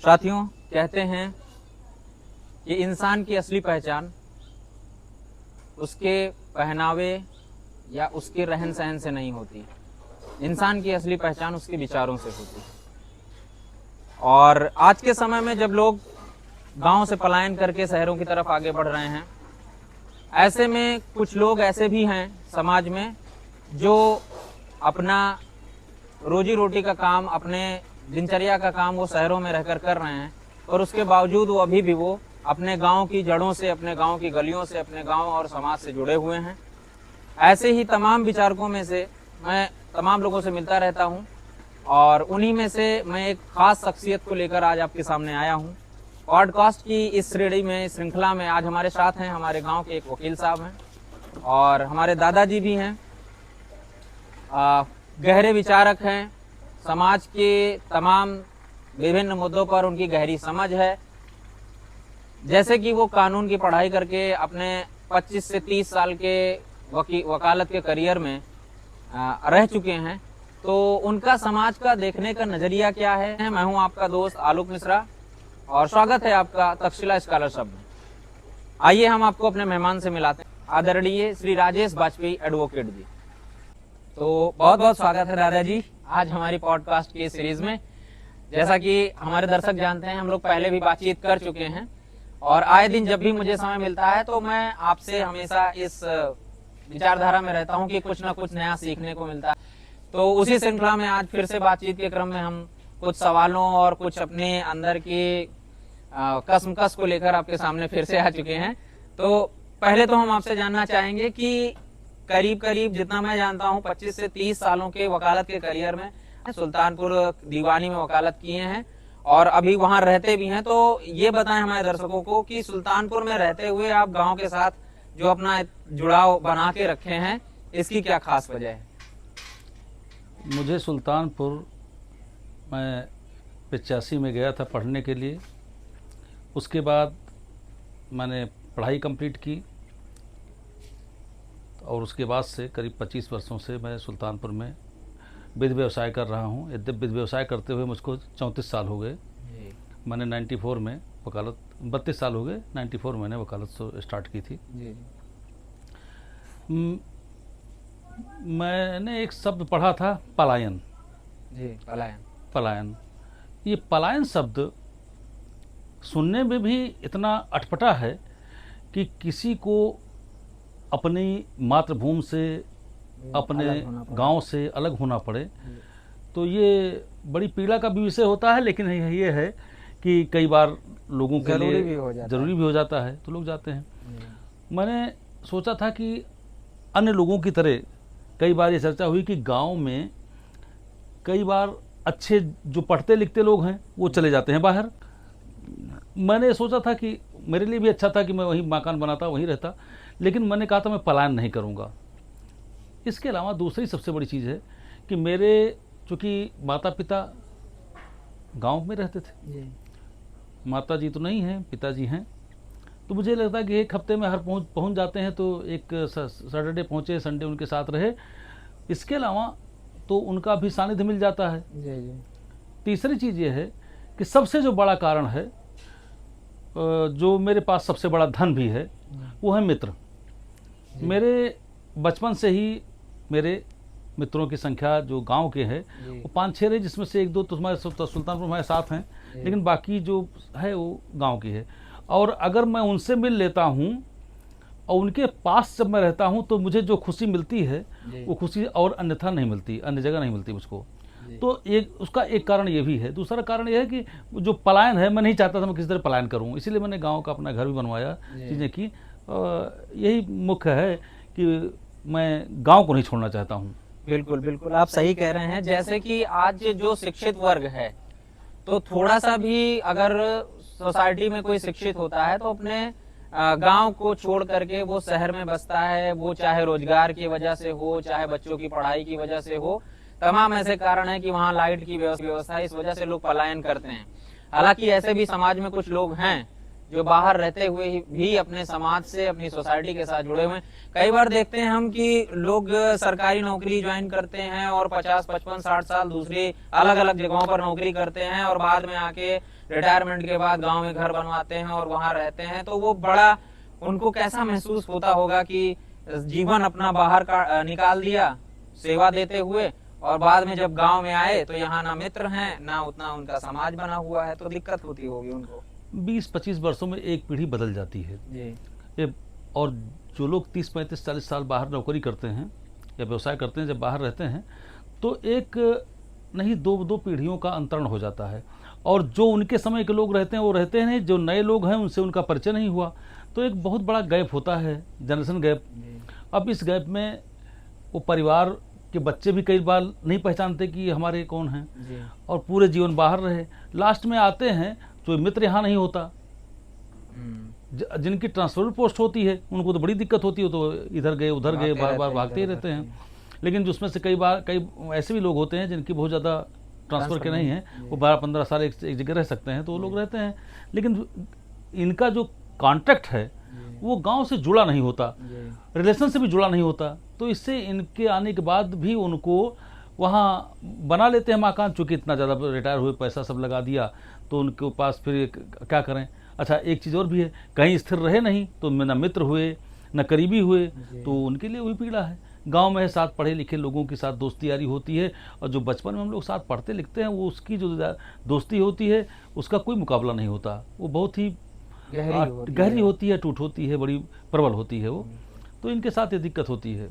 साथियों, कहते हैं कि इंसान की असली पहचान उसके पहनावे या उसके रहन सहन से नहीं होती। इंसान की असली पहचान उसके विचारों से होती है। और आज के समय में जब लोग गांव से पलायन करके शहरों की तरफ आगे बढ़ रहे हैं, ऐसे में कुछ लोग ऐसे भी हैं समाज में जो अपना रोजी रोटी का काम, अपने दिनचर्या का काम वो शहरों में रहकर कर रहे हैं, और उसके बावजूद वो अभी भी वो अपने गांव की जड़ों से, अपने गांव की गलियों से, अपने गांव और समाज से जुड़े हुए हैं। ऐसे ही तमाम विचारकों में से मैं तमाम लोगों से मिलता रहता हूं, और उन्हीं में से मैं एक खास शख्सियत को लेकर आज आपके सामने आया हूं। पॉडकास्ट की इस श्रेणी में, इस श्रृंखला में आज हमारे साथ हैं हमारे गांव के एक वकील साहब हैं, और हमारे दादाजी भी हैं। गहरे विचारक हैं, समाज के तमाम विभिन्न मुद्दों पर उनकी गहरी समझ है। जैसे कि वो कानून की पढ़ाई करके अपने 25 से 30 साल के वकालत के करियर में रह चुके हैं, तो उनका समाज का देखने का नजरिया क्या है। मैं हूं आपका दोस्त आलोक मिश्रा, और स्वागत है आपका तक्षशिला स्कॉलरशिप में। आइए हम आपको अपने मेहमान से मिलाते हैं, आदरणीय श्री राजेश बाजपेयी एडवोकेट जी। तो बहुत बहुत स्वागत है दादाजी आज हमारी पॉडकास्ट की सीरीज में। जैसा कि हमारे दर्शक जानते हैं, हम लोग पहले भी बातचीत कर चुके हैं, और आए दिन जब भी मुझे समय मिलता है तो मैं आपसे हमेशा इस विचारधारा में रहता हूं कि कुछ ना कुछ नया सीखने को मिलता है। तो उसी श्रृंखला में आज फिर से बातचीत के क्रम में हम कुछ सवालों और कुछ अपने अंदर की कसमकस को लेकर आपके सामने फिर से आ चुके हैं। तो पहले तो हम आपसे जानना चाहेंगे कि करीब करीब जितना मैं जानता हूं 25 से 30 सालों के वकालत के करियर में सुल्तानपुर दीवानी में वकालत किए हैं, और अभी वहां रहते भी हैं। तो ये बताएं हमारे दर्शकों को कि सुल्तानपुर में रहते हुए आप गांव के साथ जो अपना जुड़ाव बना के रखे हैं, इसकी क्या खास वजह है? मुझे सुल्तानपुर मैं 85 में गया था पढ़ने के लिए। उसके बाद मैंने पढ़ाई कंप्लीट की, और उसके बाद से करीब 25 वर्षों से मैं सुल्तानपुर में विधि व्यवसाय कर रहा हूँ। यद्यपि विधि व्यवसाय करते हुए मुझको 34 साल हो गए। मैंने 94 में वकालत, 32 साल हो गए, 94 में मैंने वकालत स्टार्ट की थी। मैंने एक शब्द पढ़ा था, पलायन। पलायन। ये पलायन शब्द सुनने में भी इतना अटपटा है कि किसी को अपनी मातृभूमि से, अपने गांव से अलग होना पड़े, तो ये बड़ी पीड़ा का भी विषय होता है। लेकिन ये है कि कई बार लोगों के लिए ज़रूरी भी हो जाता है, तो लोग जाते हैं। मैंने सोचा था कि अन्य लोगों की तरह कई बार ये चर्चा हुई कि गांव में कई बार अच्छे जो पढ़ते लिखते लोग हैं वो चले जाते हैं बाहर। मैंने सोचा था कि मेरे लिए भी अच्छा था कि मैं वहीं मकान बनाता, वहीं रहता, लेकिन मैंने कहा था मैं पलायन नहीं करूँगा। इसके अलावा दूसरी सबसे बड़ी चीज़ है कि मेरे चूँकि माता पिता गांव में रहते थे, माता जी तो नहीं हैं, पिताजी हैं, तो मुझे लगता है कि एक हफ्ते में हर पहुंच जाते हैं, तो एक सैटरडे पहुंचे, संडे उनके साथ रहे। इसके अलावा तो उनका भी सानिध्य मिल जाता है। तीसरी चीज़ ये है कि सबसे जो बड़ा कारण है, जो मेरे पास सबसे बड़ा धन भी है, वो है मित्र। मेरे बचपन से ही मेरे मित्रों की संख्या जो गांव के है वो 5-6 रहे, जिसमें से 1-2 तो हमारे सुल्तानपुर हमारे साथ हैं, लेकिन बाकी जो है वो गांव की है। और अगर मैं उनसे मिल लेता हूं और उनके पास जब मैं रहता हूं, तो मुझे जो खुशी मिलती है वो खुशी और अन्यथा नहीं मिलती, अन्य जगह नहीं मिलती मुझको। तो उसका एक कारण ये भी है। दूसरा कारण ये है कि जो पलायन है, मैं नहीं चाहता था मैं किसी तरह पलायन करूं, इसीलिए मैंने गांव का अपना घर भी बनवाया, चीज़ें की। यही मुख्य है कि मैं गांव को नहीं छोड़ना चाहता हूं। बिल्कुल बिल्कुल, आप सही कह रहे हैं। जैसे कि आज जो शिक्षित वर्ग है, तो थोड़ा सा भी अगर सोसाइटी में कोई शिक्षित होता है तो अपने गांव को छोड़ करके वो शहर में बसता है। वो चाहे रोजगार की वजह से हो, चाहे बच्चों की पढ़ाई की वजह से हो, तमाम ऐसे कारण है कि वहाँ लाइट की व्यवस्था, इस वजह से लोग पलायन करते हैं। हालांकि ऐसे भी समाज में कुछ लोग हैं जो बाहर रहते हुए भी अपने समाज से, अपनी सोसाइटी के साथ जुड़े हुए हैं। कई बार देखते हैं हम कि लोग सरकारी नौकरी ज्वाइन करते हैं और 50, 55, 60 साल दूसरी अलग अलग जगहों पर नौकरी करते हैं, और बाद में आके रिटायरमेंट के बाद गांव में घर बनवाते हैं और वहां रहते हैं, तो वो बड़ा उनको कैसा महसूस होता होगा कि जीवन अपना बाहर का निकाल दिया सेवा देते हुए, और बाद में जब गांव में आए तो यहाँ ना मित्र हैं ना उतना उनका समाज बना हुआ है, तो दिक्कत होती होगी उनको। 20-25 वर्षों में एक पीढ़ी बदल जाती है जी ये। और जो लोग 30-35-40 साल बाहर नौकरी करते हैं या व्यवसाय करते हैं, जब बाहर रहते हैं तो एक नहीं दो पीढ़ियों का अंतरण हो जाता है। और जो उनके समय के लोग रहते हैं वो रहते हैं नहीं, जो नए लोग हैं उनसे उनका परिचय नहीं हुआ, तो एक बहुत बड़ा गैप होता है, जनरेशन गैप। अब इस गैप में वो परिवार के बच्चे भी कई बार नहीं पहचानते कि ये हमारे कौन हैं, और पूरे जीवन बाहर रहे, लास्ट में आते हैं जो मित्र यहाँ नहीं होता। जिनकी ट्रांसफर पोस्ट होती है उनको तो बड़ी दिक्कत होती है, तो इधर गए उधर गए, बार बार भागते ही रहते हैं। लेकिन जिसमें से कई ऐसे भी लोग होते हैं जिनकी बहुत ज़्यादा ट्रांसफ़र के नहीं है, वो 12-15 साल एक जगह रह सकते हैं, तो वो लोग रहते हैं। लेकिन इनका जो कॉन्ट्रैक्ट है वो गांव से जुड़ा नहीं होता, रिलेशन से भी जुड़ा नहीं होता, तो इससे इनके आने के बाद भी उनको वहाँ बना लेते हैं मकान। चूँकि इतना ज़्यादा रिटायर हुए, पैसा सब लगा दिया, तो उनके पास फिर क्या करें। अच्छा, एक चीज़ और भी है, कहीं स्थिर रहे नहीं तो न मित्र हुए न करीबी हुए, तो उनके लिए वही पीड़ा है। गांव में साथ पढ़े लिखे लोगों के साथ दोस्ती यारी होती है, और जो बचपन में हम लोग साथ पढ़ते लिखते हैं वो उसकी जो दोस्ती होती है उसका कोई मुकाबला नहीं होता, वो बहुत ही गहरी होती है, टूट होती है, बड़ी प्रबल होती है वो। तो इनके साथ ये दिक्कत होती है।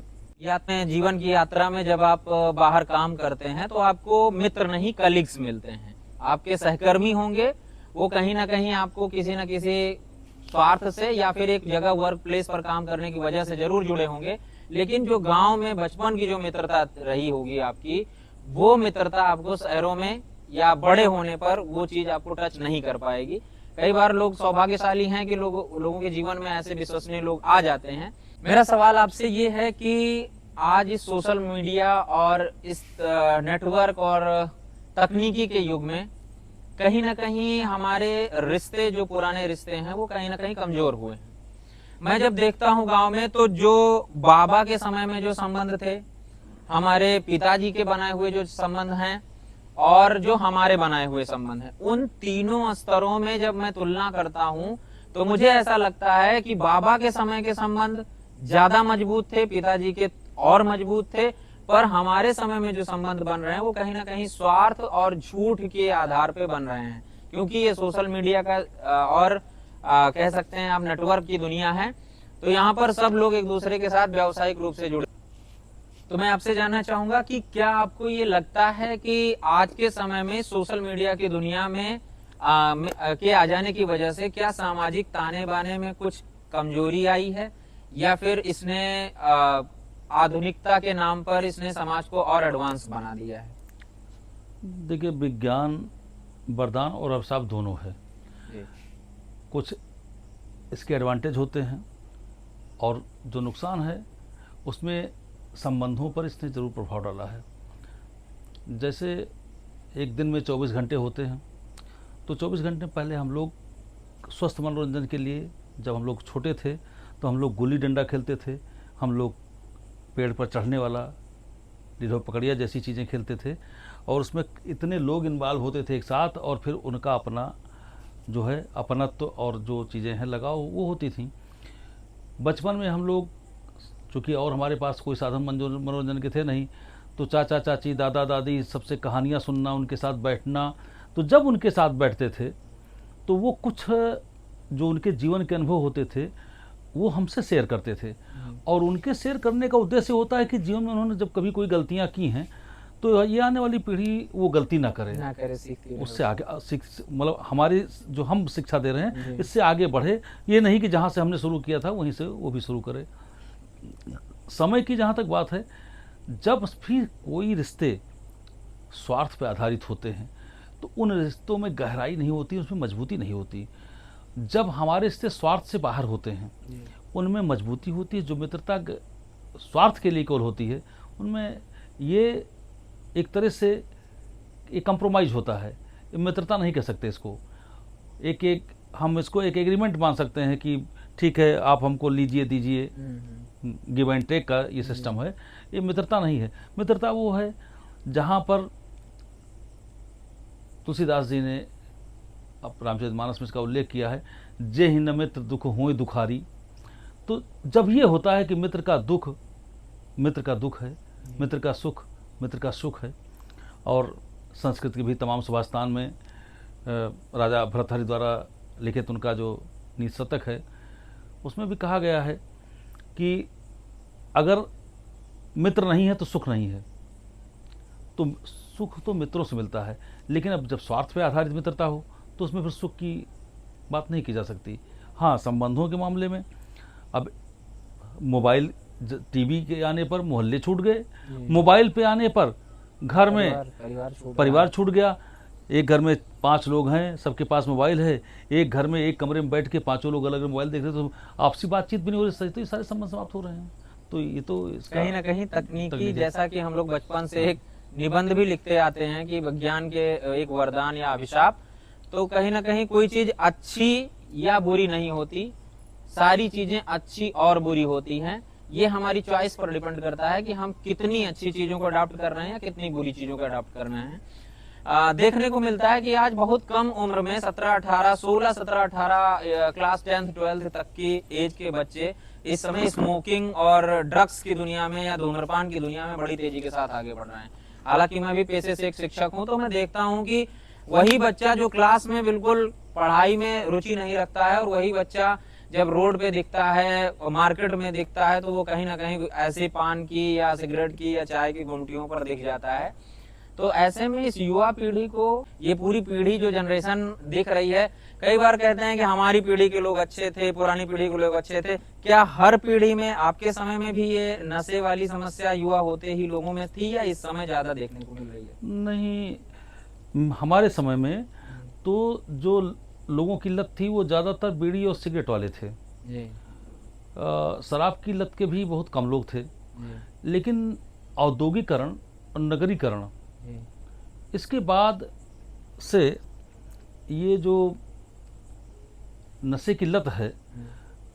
जीवन की यात्रा में जब आप बाहर काम करते हैं तो आपको मित्र नहीं कलीग्स मिलते हैं, आपके सहकर्मी होंगे, वो कहीं ना कहीं आपको किसी न किसी स्वार्थ से या फिर एक जगह वर्क प्लेस पर काम करने की वजह से जरूर जुड़े होंगे। लेकिन जो गांव में बचपन की जो मित्रता रही होगी आपकी, वो मित्रता आपको शहरों में या बड़े होने पर वो चीज आपको टच नहीं कर पाएगी। कई बार लोग सौभाग्यशाली हैं कि लोगों के जीवन में ऐसे विश्वसनीय लोग आ जाते हैं। मेरा सवाल आपसे ये है कि आज इस सोशल मीडिया और इस नेटवर्क और तकनीकी के युग में कहीं ना कहीं हमारे रिश्ते, जो पुराने रिश्ते हैं, वो कहीं ना कहीं कमजोर हुए हैं। मैं जब देखता हूँ गांव में, तो जो बाबा के समय में जो संबंध थे, हमारे पिताजी के बनाए हुए जो संबंध हैं, और जो हमारे बनाए हुए संबंध हैं, उन तीनों स्तरों में जब मैं तुलना करता हूँ तो मुझे ऐसा लगता है कि बाबा के समय के संबंध ज्यादा मजबूत थे, पिताजी के और मजबूत थे, पर हमारे समय में जो संबंध बन रहे हैं वो कहीं ना कहीं स्वार्थ और झूठ के आधार पे बन रहे हैं। क्योंकि ये सोशल मीडिया का और कह सकते हैं आप नेटवर्क की दुनिया है, तो यहाँ पर सब लोग एक दूसरे के साथ व्यावसायिक रूप से जुड़े। तो मैं आपसे जानना चाहूंगा कि क्या आपको ये लगता है कि आज के समय में सोशल मीडिया की दुनिया में के आ जाने की वजह से क्या सामाजिक ताने बाने में कुछ कमजोरी आई है, या फिर इसने आधुनिकता के नाम पर इसने समाज को और एडवांस बना दिया है? देखिए, विज्ञान वरदान और अभिशाप दोनों है। कुछ इसके एडवांटेज होते हैं, और जो नुकसान है उसमें संबंधों पर इसने ज़रूर प्रभाव डाला है। जैसे एक दिन में 24 घंटे होते हैं, तो 24 घंटे पहले हम लोग स्वस्थ मनोरंजन के लिए, जब हम लोग छोटे थे तो हम लोग गुल्ली डंडा खेलते थे, हम लोग पेड़ पर चढ़ने वाला, लीडो पकड़िया जैसी चीज़ें खेलते थे, और उसमें इतने लोग इन्वॉल्व होते थे एक साथ, और फिर उनका अपना जो है अपनत्व और जो चीज़ें हैं लगाव वो होती थी। बचपन में हम लोग चूँकि और हमारे पास कोई साधन मनोरंजन के थे नहीं, तो चाचा चाची दादा दादी सबसे कहानियाँ सुनना, उनके साथ बैठना, तो जब उनके साथ बैठते थे तो वो कुछ जो उनके जीवन के अनुभव होते थे वो हमसे शेयर करते थे। और उनके शेयर करने का उद्देश्य होता है कि जीवन में उन्होंने जब कभी कोई गलतियाँ की हैं तो ये आने वाली पीढ़ी वो गलती ना करे, उससे आगे मतलब हमारी जो हम शिक्षा दे रहे हैं इससे आगे बढ़े, ये नहीं कि जहाँ से हमने शुरू किया था वहीं से वो भी शुरू करे। समय की जहाँ तक बात है, जब भी कोई रिश्ते स्वार्थ पर आधारित होते हैं तो उन रिश्तों में गहराई नहीं होती, उसमें मजबूती नहीं होती। जब हमारे रिश्ते स्वार्थ से बाहर होते हैं उनमें मजबूती होती है। जो मित्रता स्वार्थ के लिए केवल होती है उनमें ये एक तरह से एक कंप्रोमाइज होता है, मित्रता नहीं कह सकते इसको। हम इसको एक एग्रीमेंट मान सकते हैं कि ठीक है आप हमको लीजिए दीजिए, गिव एंड टेक का ये सिस्टम है, ये मित्रता नहीं है। मित्रता वो है जहाँ पर तुलसीदास जी ने अब रामचरितमानस में इसका उल्लेख किया है, जे ही न मित्र दुख होए दुखारी। तो जब ये होता है कि मित्र का दुख मित्र का दुख है, मित्र का सुख मित्र का सुख है। और संस्कृत के भी तमाम सुभाषितान में राजा भर्तृहरि द्वारा लिखित उनका जो नीतिशतक है उसमें भी कहा गया है कि अगर मित्र नहीं है तो सुख नहीं है। तो सुख तो मित्रों से मिलता है, लेकिन अब जब स्वार्थ पे आधारित मित्रता हो तो उसमें फिर सुख की बात नहीं की जा सकती। हाँ, संबंधों के मामले में अब मोबाइल टीवी के आने पर मोहल्ले छूट गए, मोबाइल पे आने पर घर में परिवार छूट गया। एक घर में 5 लोग हैं, सबके पास मोबाइल है, एक घर में एक कमरे में बैठ के 5 लोग अलग अलग मोबाइल देख रहे, तो आपसी बातचीत भी नहीं हो रही, तो ये सारे संबंध समाप्त हो रहे हैं। तो ये तो कहीं ना कहीं तकनीकी, जैसा कि हम लोग बचपन से एक निबंध भी लिखते आते हैं कि विज्ञान के एक वरदान या अभिशाप, तो कहीं ना कहीं कोई चीज अच्छी या बुरी नहीं होती, सारी चीजें अच्छी और बुरी होती हैं। ये हमारी चॉइस पर डिपेंड करता है कि हम कितनी अच्छी चीजों को अडॉप्ट कर रहे हैं या कितनी बुरी चीजों को अडॉप्ट कर रहे हैं। देखने को मिलता है कि आज बहुत कम उम्र में 17-18 क्लास 10th 12th तक की एज के बच्चे इस समय स्मोकिंग और ड्रग्स की दुनिया में या धूम्रपान की दुनिया में बड़ी तेजी के साथ आगे बढ़ रहे हैं। हालांकि मैं भी पेशे से एक शिक्षक हूं, तो मैं देखता हूं कि वही बच्चा जो क्लास में बिल्कुल पढ़ाई में रुचि नहीं रखता है, और वही बच्चा जब रोड पे दिखता है और मार्केट में दिखता है, तो वो कहीं ना कहीं ऐसे पान की या सिगरेट की या चाय की गुमटियों पर दिख जाता है। तो ऐसे में इस युवा पीढ़ी को, ये पूरी पीढ़ी जो जनरेशन दिख रही है, कई बार कहते हैं कि हमारी पीढ़ी के लोग अच्छे थे, पुरानी पीढ़ी के लोग अच्छे थे। क्या हर पीढ़ी में, आपके समय में भी ये नशे वाली समस्या युवा होते ही लोगों में थी, या इस समय ज्यादा देखने को मिल रही है? नहीं, हमारे समय में तो जो लोगों की लत थी वो ज़्यादातर बीड़ी और सिगरेट वाले थे। शराब की लत के भी बहुत कम लोग थे। लेकिन औद्योगिकरण और नगरीकरण, इसके बाद से ये जो नशे की लत है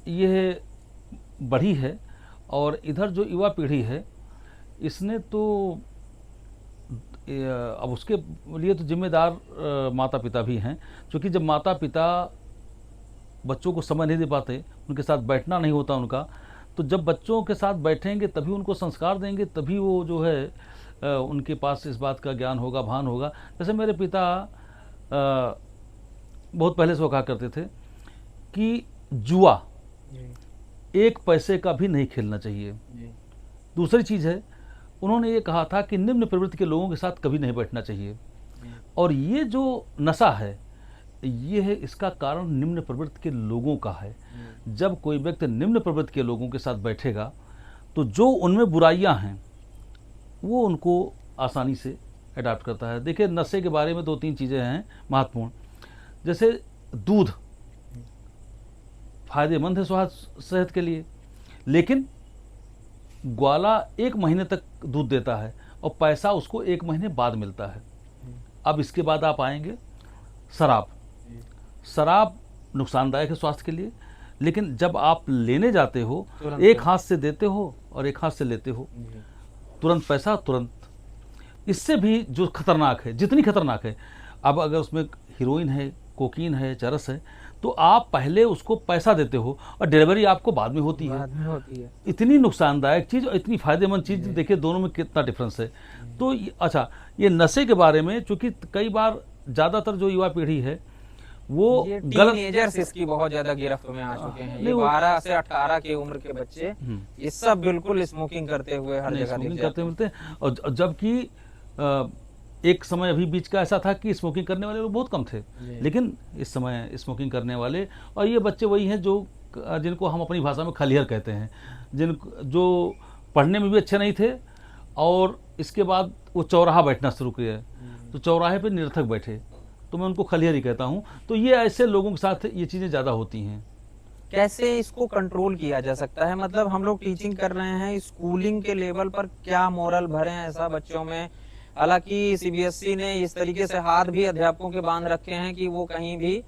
ये बढ़ी है। और इधर जो युवा पीढ़ी है इसने तो अब उसके लिए तो जिम्मेदार माता पिता भी हैं, क्योंकि जब माता पिता बच्चों को समय नहीं दे पाते, उनके साथ बैठना नहीं होता उनका, तो जब बच्चों के साथ बैठेंगे तभी उनको संस्कार देंगे, तभी वो जो है उनके पास इस बात का ज्ञान होगा, भान होगा। जैसे मेरे पिता बहुत पहले से वो कहा करते थे कि जुआ 1 पैसे का भी नहीं खेलना चाहिए। दूसरी चीज़ है, उन्होंने ये कहा था कि निम्न प्रवृत्ति के लोगों के साथ कभी नहीं बैठना चाहिए। और ये जो नशा है, ये है, इसका कारण निम्न प्रवृत्ति के लोगों का है। जब कोई व्यक्ति निम्न प्रवृत्ति के लोगों के साथ बैठेगा तो जो उनमें बुराइयां हैं वो उनको आसानी से अडॉप्ट करता है। देखिए, नशे के बारे में 2-3 चीज़ें हैं महत्वपूर्ण। जैसे दूध फायदेमंद है सेहत के लिए, लेकिन ग्वाला 1 महीने तक दूध देता है और पैसा उसको 1 महीने बाद मिलता है। अब इसके बाद आप आएंगे शराब। शराब नुकसानदायक है स्वास्थ्य के लिए, लेकिन जब आप लेने जाते हो, एक हाथ से देते हो और एक हाथ से लेते हो, तुरंत पैसा तुरंत। इससे भी जो खतरनाक है, जितनी खतरनाक है, अब अगर उसमें हीरोइन है, कोकीन है, चरस है, तो आप पहले उसको पैसा देते हो और डिलीवरी आपको बाद में होती है। इतनी नुकसानदायक चीज़ और इतनी फायदेमंद चीज़, देखिए दोनों में कितना डिफरेंस है। तो अच्छा, ये नशे के बारे में, चूंकि कई बार ज़्यादातर जो युवा पीढ़ी है वो टीनेजर्स इसकी बहुत ज्यादा गिरफ्त में आ चुके हैं। ये 12 से 18 की उम्र के बच्चे ये सब बिल्कुल स्मोकिंग करते हुए हर जगह करते मिलते हैं। और जबकि एक समय अभी बीच का ऐसा था कि स्मोकिंग करने वाले लोग बहुत कम थे, लेकिन इस समय स्मोकिंग करने वाले, और ये बच्चे वही हैं जो जिनको हम अपनी भाषा में खलिहर कहते हैं, जो पढ़ने में भी अच्छे नहीं थे और इसके बाद वो चौराहा बैठना शुरू किया, तो चौराहे पे निरर्थक बैठे, तो मैं उनको खलिहर ही कहता हूँ। तो ये ऐसे लोगों के साथ ये चीज़ें ज़्यादा होती हैं। कैसे इसको कंट्रोल किया जा सकता है? मतलब हम लोग टीचिंग कर रहे हैं, स्कूलिंग के लेवल पर क्या मोरल भरे हैं ऐसा बच्चों में? हालांकि सीबीएसई ने इस तरीके से हाथ भी अध्यापकों के बांध रखे हैं कि वो कहीं भी,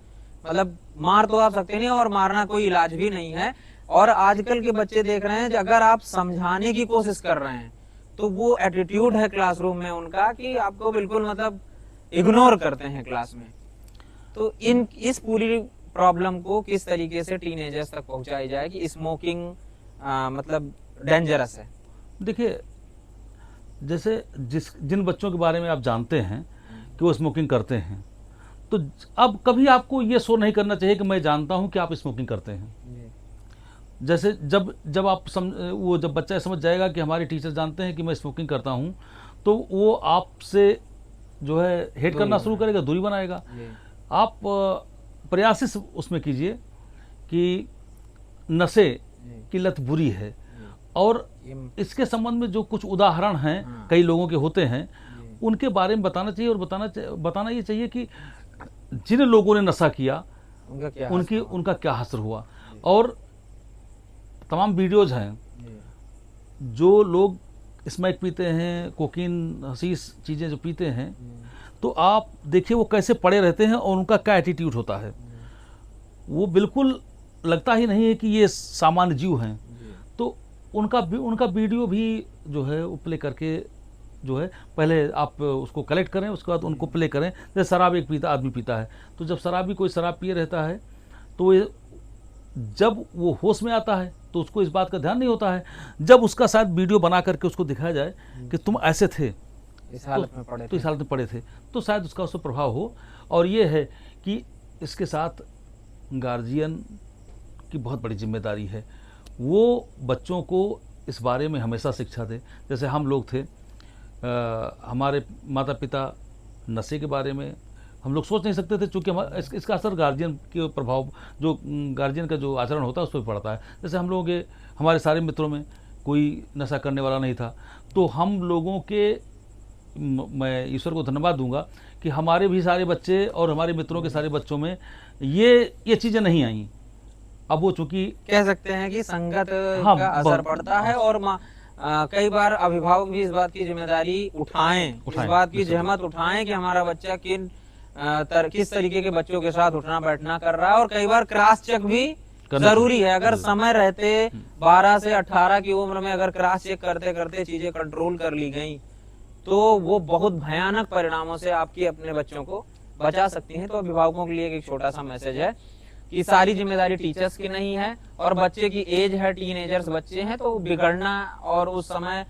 मतलब मार तो आप सकते नहीं और मारना कोई इलाज भी नहीं है। और आजकल के बच्चे देख रहे हैं कि अगर आप समझाने की कोशिश कर रहे हैं तो वो एटीट्यूड है क्लासरूम में उनका कि आपको बिल्कुल मतलब इग्नोर करते हैं क्लास में। तो इस पूरी प्रॉब्लम को किस तरीके से टीनेजर्स तक पहुंचाई जाए कि स्मोकिंग मतलब डेंजरस है? देखिए, जैसे जिन बच्चों के बारे में आप जानते हैं कि वो स्मोकिंग करते हैं, तो अब कभी आपको ये शो नहीं करना चाहिए कि मैं जानता हूं कि आप स्मोकिंग करते हैं। जैसे जब आप जब बच्चा समझ जाएगा कि हमारे टीचर जानते हैं कि मैं स्मोकिंग करता हूं, तो वो आपसे जो है हेट करना शुरू करेगा, दूरी बनाएगा। आप प्रयास इस उसमें कीजिए कि नशे की लत बुरी है, और इसके संबंध में जो कुछ उदाहरण हैं कई लोगों के होते हैं, उनके बारे में बताना चाहिए, और बताना ये चाहिए कि जिन लोगों ने नशा किया उनका क्या हश्र हुआ। और तमाम वीडियोज हैं, जो लोग स्मैक पीते हैं, कोकीन, हशीश चीज़ें जो पीते हैं, तो आप देखिए वो कैसे पड़े रहते हैं और उनका क्या एटीट्यूड होता है। वो बिल्कुल लगता ही नहीं है कि ये सामान्य जीव हैं। तो उनका वीडियो भी जो है वो प्ले करके जो है, पहले आप उसको कलेक्ट करें, उसके बाद उनको प्ले करें। जैसे शराब एक आदमी पीता है, तो जब शराबी कोई शराब पिए रहता है, तो जब वो होश में आता है तो उसको इस बात का ध्यान नहीं होता है। जब उसका शायद वीडियो बना करके उसको दिखाया जाए कि तुम ऐसे थे, इस हालत में पड़े थे, तो शायद उसका उस पर प्रभाव हो। और ये है कि इसके साथ गार्जियन की बहुत बड़ी जिम्मेदारी है, वो बच्चों को इस बारे में हमेशा शिक्षा दे। जैसे हम लोग थे, हमारे माता पिता नशे के बारे में हम लोग सोच नहीं सकते थे, चूँकि इसका असर गार्जियन के प्रभाव, जो गार्जियन का जो आचरण होता है उस पर पड़ता है। जैसे हम लोगों के, हमारे सारे मित्रों में कोई नशा करने वाला नहीं था, तो हम लोगों के, मैं ईश्वर को धन्यवाद दूंगा कि हमारे भी सारे बच्चे और हमारे मित्रों के सारे बच्चों में ये चीज़ें नहीं आई। अब वो चूँकि कह सकते हैं कि संगत का असर पड़ता है, और कई बार अभिभावक भी इस बात की जिम्मेदारी उठाएं, इस बात की जहमत उठाएं कि हमारा बच्चा किस तरीके के बच्चों के साथ उठना बैठना कर रहा है। और कई बार क्रॉस चेक भी जरूरी है। अगर समय रहते 12 से 18 की उम्र में अगर क्रॉस चेक करते करते चीजें कंट्रोल कर ली गई, तो वो बहुत भयानक परिणामों से आपकी अपने बच्चों को बचा सकती हैं। तो अभिभावकों के लिए एक छोटा सा मैसेज है कि सारी जिम्मेदारी टीचर्स की नहीं है, और बच्चे की एज है, टीनेजर्स बच्चे हैं, तो बिगड़ना और उस समय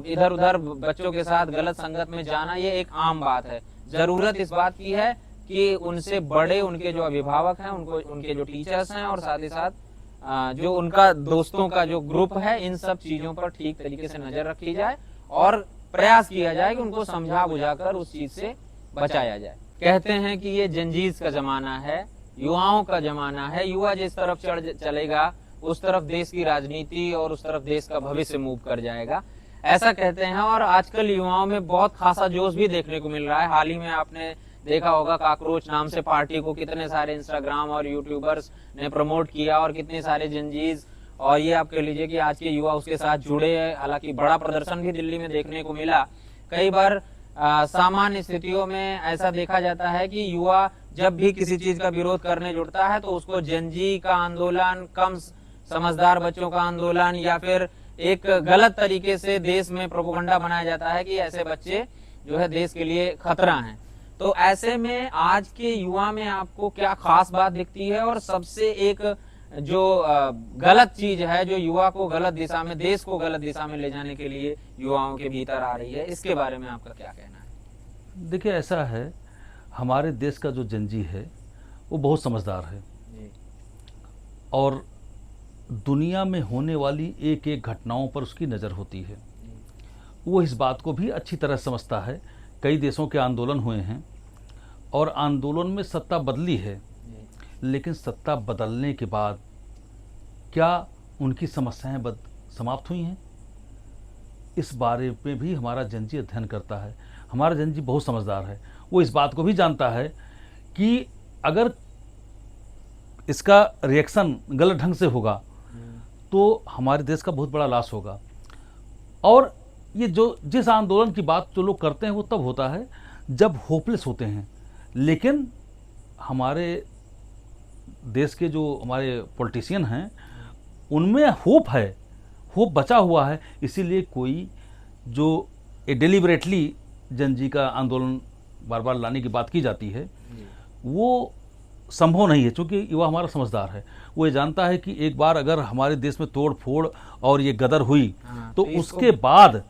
इधर उधर बच्चों के साथ गलत संगत में जाना ये एक आम बात है। जरूरत इस बात की है कि उनसे बड़े, उनके जो अभिभावक हैं, उनके जो टीचर्स हैं, और साथ ही साथ जो उनका दोस्तों का जो ग्रुप है, इन सब चीजों पर ठीक तरीके से नजर रखी जाए और प्रयास किया जाए कि उनको समझा बुझाकर उस चीज से बचाया जाए। कहते हैं कि ये जंजीज का जमाना है, युवाओं का जमाना है। युवा जिस तरफ चलेगा उस तरफ देश की राजनीति और उस तरफ देश का भविष्य मूव कर जाएगा, ऐसा कहते हैं। और आजकल युवाओं में बहुत खासा जोश भी देखने को मिल रहा है। हाल ही में आपने देखा होगा, काकरोच नाम से पार्टी को कितने सारे इंस्टाग्राम और यूट्यूबर्स ने प्रमोट किया, और कितने सारे जंजीज, और ये आप कह लीजिए कि आज के युवा उसके साथ जुड़े हैं। हालांकि बड़ा प्रदर्शन भी दिल्ली में देखने को मिला। कई बार सामान्य स्थितियों में ऐसा देखा जाता है कि युवा जब भी किसी चीज का विरोध करने जुड़ता है, तो उसको जंजी का आंदोलन, कम समझदार बच्चों का आंदोलन, या फिर एक गलत तरीके से देश में प्रोपेगेंडा बनाया जाता है कि ऐसे बच्चे जो है देश के लिए खतरा हैं। तो ऐसे में आज के युवा में आपको क्या खास बात दिखती है, और सबसे एक जो गलत चीज है जो युवा को गलत दिशा में, देश को गलत दिशा में ले जाने के लिए युवाओं के भीतर आ रही है, इसके बारे में आपका क्या कहना है? देखिए, ऐसा है, हमारे देश का जो जंजी है वो बहुत समझदार है, और दुनिया में होने वाली एक एक घटनाओं पर उसकी नज़र होती है। वो इस बात को भी अच्छी तरह समझता है। कई देशों के आंदोलन हुए हैं, और आंदोलन में सत्ता बदली है, लेकिन सत्ता बदलने के बाद क्या उनकी समस्याएं समाप्त हुई हैं? इस बारे में भी हमारा जंजी अध्ययन करता है। हमारा जंजी बहुत समझदार है। वो इस बात को भी जानता है कि अगर इसका रिएक्शन गलत ढंग से होगा तो हमारे देश का बहुत बड़ा लॉस होगा। और ये जिस आंदोलन की बात जो लोग करते हैं वो तब होता है जब होपलेस होते हैं, लेकिन हमारे देश के जो हमारे पॉलिटिशियन हैं उनमें होप है, होप बचा हुआ है। इसीलिए कोई जो डिलिबरेटली जंजी का आंदोलन बार बार लाने की बात की जाती है, वो संभव नहीं है, क्योंकि युवा हमारा समझदार है। वो ये जानता है कि एक बार अगर हमारे देश में तोड़ फोड़ और ये गदर हुई हाँ, तो तो उसके बाद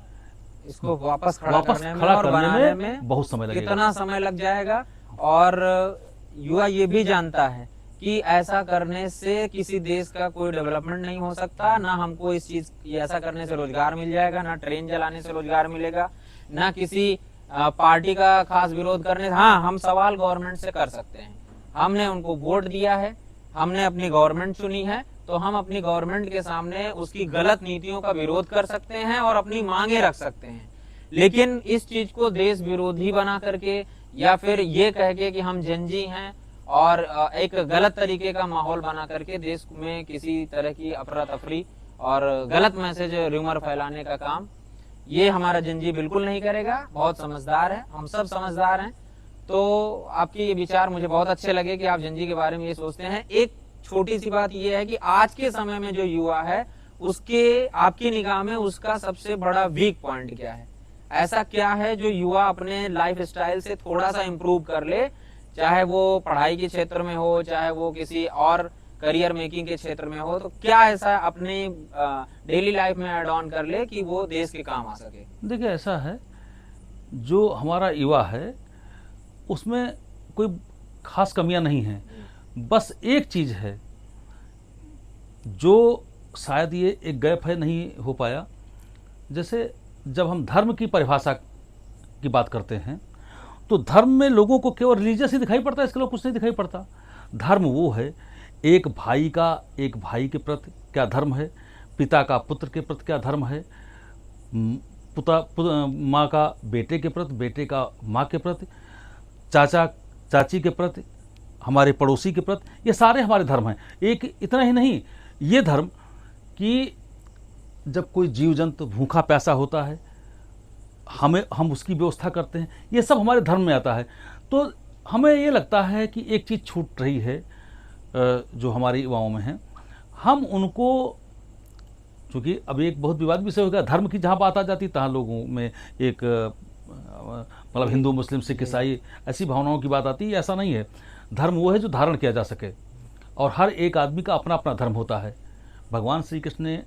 इसको वापस खड़ा करने में बहुत समय लगेगा। कितना समय लग जाएगा। और युवा ये भी जानता है कि ऐसा करने से किसी देश का कोई डेवलपमेंट नहीं हो सकता, ना हमको इस चीज ऐसा करने से रोजगार मिल जाएगा, ना ट्रेन चलाने से रोजगार मिलेगा, ना किसी पार्टी का खास विरोध करने से। हाँ, हम सवाल गवर्नमेंट से कर सकते हैं, हमने उनको वोट दिया है, हमने अपनी गवर्नमेंट चुनी है, तो हम अपनी गवर्नमेंट के सामने उसकी गलत नीतियों का विरोध कर सकते हैं और अपनी मांगे रख सकते हैं। लेकिन इस चीज को देश विरोधी बना करके या फिर ये कह के कि हम जनजी हैं और एक गलत तरीके का माहौल बना करके देश में किसी तरह की अफरा तफरी और गलत मैसेज र्यूमर फैलाने का काम ये हमारा जनजी बिल्कुल नहीं करेगा। बहुत समझदार है, हम सब समझदार हैं। तो आपके ये विचार मुझे बहुत अच्छे लगे कि आप जनजी के बारे में ये सोचते हैं। एक छोटी सी बात ये है कि आज के समय में जो युवा है उसके आपकी निगाह में उसका सबसे बड़ा वीक पॉइंट क्या है? ऐसा क्या है जो युवा अपने लाइफ स्टाइल से थोड़ा सा इम्प्रूव कर ले, चाहे वो पढ़ाई के क्षेत्र में हो, चाहे वो किसी और करियर मेकिंग के क्षेत्र में हो, तो क्या ऐसा अपने डेली लाइफ में ऐड ऑन कर ले कि वो देश के काम आ सके? देखिए, ऐसा है, जो हमारा युवा है उसमें कोई खास कमियां नहीं हैं। बस एक चीज है जो शायद ये एक गैप है, नहीं हो पाया। जैसे जब हम धर्म की परिभाषा की बात करते हैं तो धर्म में लोगों को केवल रिलीजियस ही दिखाई पड़ता है, इसके अलावा कुछ नहीं दिखाई पड़ता। धर्म वो है, एक भाई के प्रति क्या धर्म है, पिता का पुत्र के प्रति क्या धर्म है, माँ का बेटे के प्रति, बेटे का माँ के प्रति, चाचा चाची के प्रति, हमारे पड़ोसी के प्रति, ये सारे हमारे धर्म हैं। एक इतना ही नहीं, ये धर्म कि जब कोई जीव जंतु भूखा प्यासा होता है हम उसकी व्यवस्था करते हैं, ये सब हमारे धर्म में आता है। तो हमें ये लगता है कि एक चीज़ छूट रही है जो हमारे युवाओं में है। हम उनको, चूँकि अब एक बहुत विवाद विषय होगा, धर्म की जहाँ बात आ जाती तहाँ लोगों में एक मतलब हिंदू मुस्लिम सिख ईसाई ऐसी भावनाओं की बात आती है। ऐसा नहीं है। धर्म वो है जो धारण किया जा सके, और हर एक आदमी का अपना अपना धर्म होता है। भगवान श्री कृष्ण ने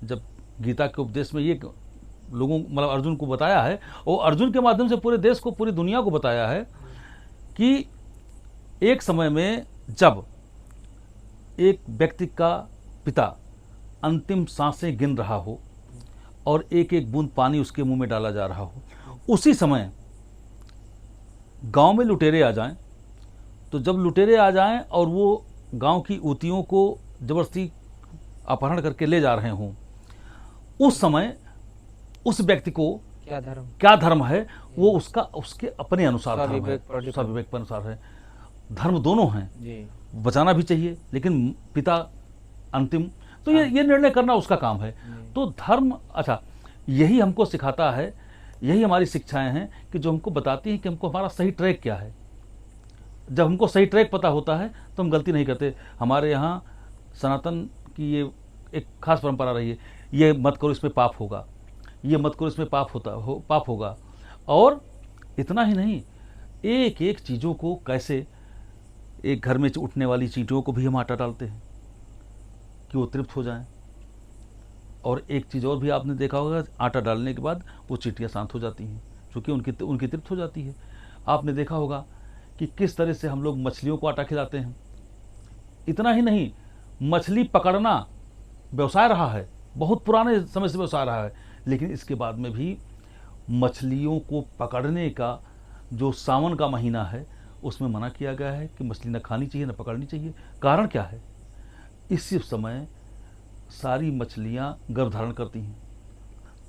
जब गीता के उपदेश में ये लोगों मतलब अर्जुन को बताया है, और अर्जुन के माध्यम से पूरे देश को, पूरी दुनिया को बताया है कि एक समय में जब एक व्यक्ति का पिता अंतिम सांसें गिन रहा हो और एक एक बूंद पानी उसके मुंह में डाला जा रहा हो, उसी समय गांव में लुटेरे आ जाएं। तो जब लुटेरे आ जाएं और वो गांव की ऊतियों को जबरदस्ती अपहरण करके ले जा रहे हों, उस समय उस व्यक्ति को क्या धर्म है वो उसके अपने अनुसार धर्म है, स्वविवेक के अनुसार है। धर्म दोनों हैं, बचाना भी चाहिए लेकिन पिता अंतिम, तो ये निर्णय करना उसका काम है। तो धर्म, अच्छा, यही हमको सिखाता है, यही हमारी शिक्षाएं हैं कि जो हमको बताती हैं कि हमको हमारा सही ट्रैक क्या है। जब हमको सही ट्रैक पता होता है तो हम गलती नहीं करते। हमारे यहाँ सनातन की ये एक खास परंपरा रही है, ये मत करो इसमें पाप होगा, ये मत करो इसमें पाप होगा। और इतना ही नहीं, एक एक चीज़ों को कैसे, एक घर में उठने वाली चींटियों को भी हम आटा डालते हैं कि वो तृप्त हो जाएं। और एक चीज़ और भी आपने देखा होगा, आटा डालने के बाद वो चींटियाँ शांत हो जाती हैं क्योंकि उनकी तृप्त हो जाती है। आपने देखा होगा कि किस तरह से हम लोग मछलियों को आटा खिलाते हैं। इतना ही नहीं, मछली पकड़ना व्यवसाय रहा है, बहुत पुराने समय से व्यवसाय रहा है, लेकिन इसके बाद में भी मछलियों को पकड़ने का जो सावन का महीना है उसमें मना किया गया है कि मछली न खानी चाहिए न पकड़नी चाहिए। कारण क्या है? इसी समय सारी मछलियां गर्भधारण करती हैं।